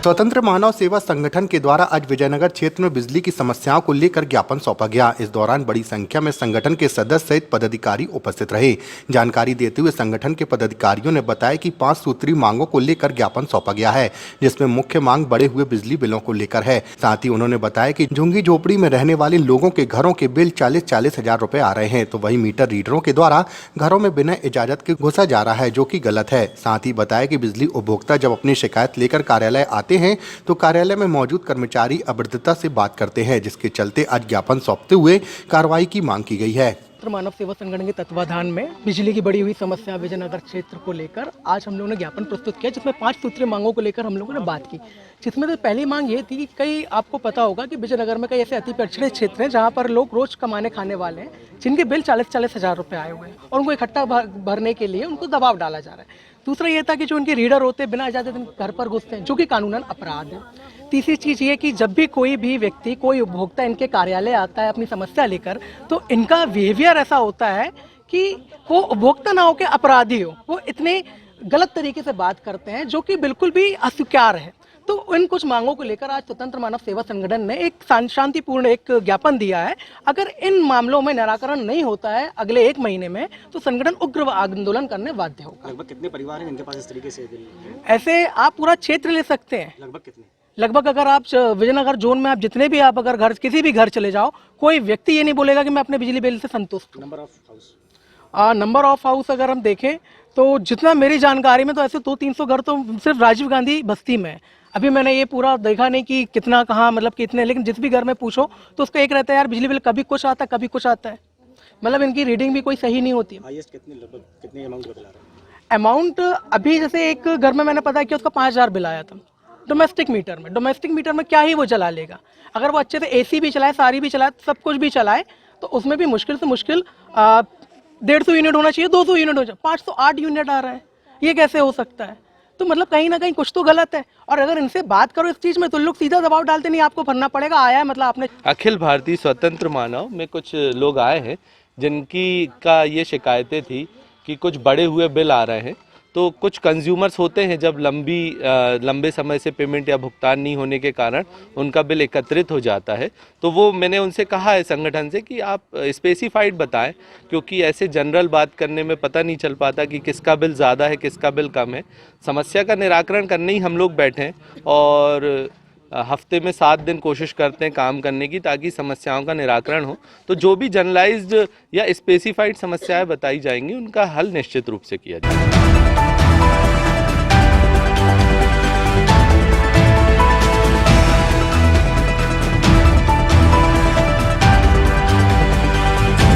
स्वतंत्र मानव सेवा संगठन के द्वारा आज विजयनगर क्षेत्र में बिजली की समस्याओं को लेकर ज्ञापन सौंपा गया। इस दौरान बड़ी संख्या में संगठन के सदस्य सहित पदाधिकारी उपस्थित रहे। जानकारी देते हुए संगठन के पदाधिकारियों ने बताया कि 5 सूत्री मांगों को लेकर ज्ञापन सौंपा गया है, जिसमें मुख्य मांग बढ़े हुए बिजली बिलों को लेकर है। साथ ही उन्होंने बताया कि झुग्गी झोपड़ी में रहने वाले लोगों के घरों के बिल 40-40 हजार रुपए आ रहे हैं, तो वही मीटर रीडरों के द्वारा घरों में बिना इजाजत के घुसा जा रहा है, जो कि गलत है। साथ ही बताया कि बिजली उपभोक्ता जब अपनी शिकायत लेकर कार्यालय आते हैं तो कार्यालय में मौजूद कर्मचारी अभद्रता से बात करते हैं, जिसके चलते आज ज्ञापन सौंपते हुए कार्रवाई की मांग की गई है। मानव सेवा संगठन के तत्वाधान में बिजली की बढ़ी हुई समस्या विजयनगर क्षेत्र को लेकर आज हम लोगों ने ज्ञापन प्रस्तुत किया, जिसमें 5 सूत्रीय मांगों को लेकर हम लोगों ने बात की। जिसमें तो पहली मांग ये थी कि कई आपको पता होगा कि विजयनगर में कई ऐसे अति पिछड़े क्षेत्र हैं जहाँ पर लोग रोज कमाने खाने वाले हैं, जिनके बिल 40-40 हजार रुपये आए हुए हैं और उनको इकट्ठा भरने के लिए उनको दबाव डाला जा रहा है। दूसरा ये था कि जो उनके रीडर होते हैं बिना इजाजत घर पर घुसते हैं, जो कि कानूनन अपराध है। तीसरी चीज़ ये कि जब भी कोई भी व्यक्ति, कोई उपभोक्ता इनके कार्यालय आता है अपनी समस्या लेकर, तो इनका बिहेवियर ऐसा होता है कि वो उपभोक्ता ना होकर अपराधी हो। वो इतने गलत तरीके से बात करते हैं जो कि बिल्कुल भी अस्वीकार है। तो इन कुछ मांगों को लेकर आज स्वतंत्र मानव सेवा संगठन ने एक शांतिपूर्ण एक ज्ञापन दिया है। अगर इन मामलों में निराकरण नहीं होता है अगले 1 महीने में, तो संगठन उग्र आंदोलन करने बाध्य होगा। लगभग कितने परिवार हैं जिनके पास इस तरीके से ऐसे आप पूरा क्षेत्र ले सकते हैं। लगभग कितने? लगभग अगर आप विजयनगर जोन में आप जितने भी आप अगर घर किसी भी घर चले जाओ, कोई व्यक्ति ये नहीं बोलेगा कि मैं अपने बिजली बिल से संतुष्ट हूँ। Number of house? Number of house अगर हम देखें तो जितना मेरी जानकारी में तो ऐसे 200-300 घर तो सिर्फ राजीव गांधी बस्ती में है। अभी मैंने ये पूरा देखा नहीं कि कितना कहाँ मतलब कितने, लेकिन जिस भी घर में पूछो तो उसका एक रहता है, यार बिजली बिल कभी कुछ आता है कभी कुछ आता है। मतलब इनकी रीडिंग भी कोई सही नहीं होती। हाईएस्ट कितने, लगभग कितने अमाउंट बता रहे हैं? अमाउंट अभी जैसे एक घर में मैंने पता किया उसका 5000 बिल आया था डोमेस्टिक मीटर में। डोमेस्टिक मीटर में क्या ही वो चला लेगा, अगर वो अच्छे से एसी भी चलाए, सारी भी चलाए, सब कुछ भी चलाए, तो उसमें भी मुश्किल से मुश्किल 150 यूनिट होना चाहिए, 200 यूनिट होना चाहिए, 508 यूनिट आ रहा है। ये कैसे हो सकता है? तो मतलब कहीं ना कहीं कुछ तो गलत है। और अगर इनसे बात करो इस चीज में तो लोग सीधा दबाव डालते, नहीं आपको भरना पड़ेगा, आया है मतलब आपने। अखिल भारतीय स्वतंत्र मानव में कुछ लोग आए हैं जिनकी का ये शिकायतें थी कि कुछ बड़े हुए बिल आ रहे हैं। तो कुछ कंज्यूमर्स होते हैं जब लंबे समय से पेमेंट या भुगतान नहीं होने के कारण उनका बिल एकत्रित हो जाता है, तो वो मैंने उनसे कहा है संगठन से कि आप स्पेसिफाइड बताएं, क्योंकि ऐसे जनरल बात करने में पता नहीं चल पाता कि किसका बिल ज़्यादा है किसका बिल कम है। समस्या का निराकरण करने ही हम लोग बैठे हैं और हफ्ते में 7 दिन कोशिश करते हैं काम करने की, ताकि समस्याओं का निराकरण हो। तो जो भी जनरलाइज्ड या स्पेसिफाइड समस्याएं बताई जाएंगी उनका हल निश्चित रूप से किया जाएगा।